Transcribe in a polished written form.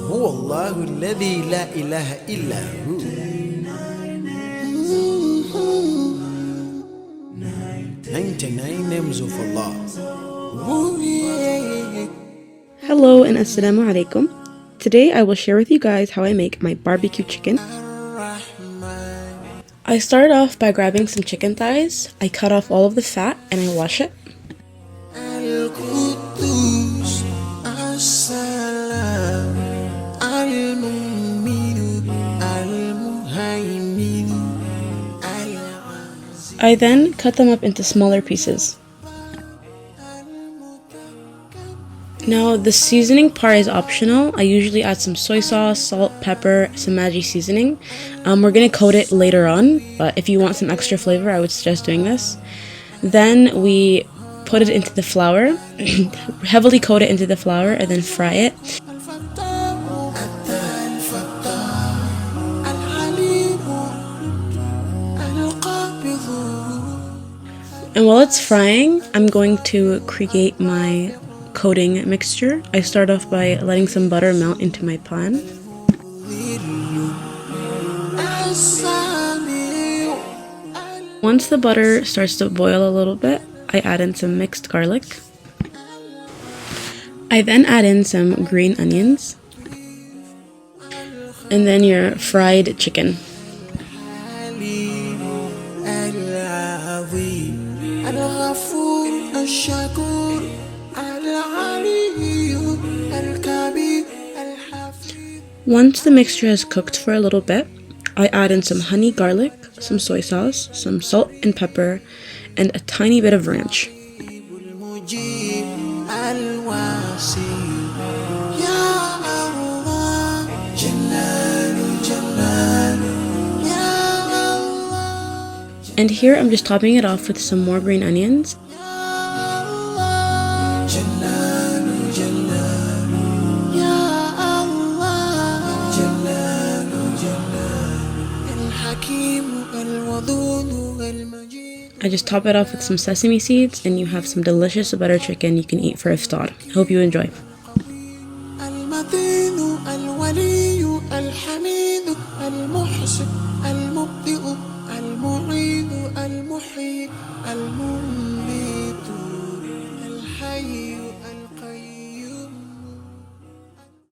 هو الله الذي لا إله إلا هو 99 names of Allah. Hello and assalamu alaikum. Today I will share with you guys how I make my barbecue chicken. I start off by grabbing some chicken thighs. I cut off all of the fat and I wash it. I then cut them up into smaller pieces. Now the seasoning part is optional. I usually add some soy sauce, salt, pepper, some Maggi seasoning. We're going to coat it later on, but if you want some extra flavor, I would suggest doing this. Then we put it into the flour, heavily coat it into the flour, and then fry it. And while it's frying, I'm going to create my coating mixture. I start off by letting some butter melt into my pan. Once the butter starts to boil a little bit, I add in some mixed garlic. I then add in some green onions. And then your fried chicken. Once the mixture has cooked for a little bit, I add in some honey garlic, some soy sauce, some salt and pepper, and a tiny bit of ranch. And here I'm just topping it off with some more green onions. I just top it off with some sesame seeds and you have some delicious butter chicken you can eat for iftar. Hope you enjoy. المعيد المحيي المميت الحي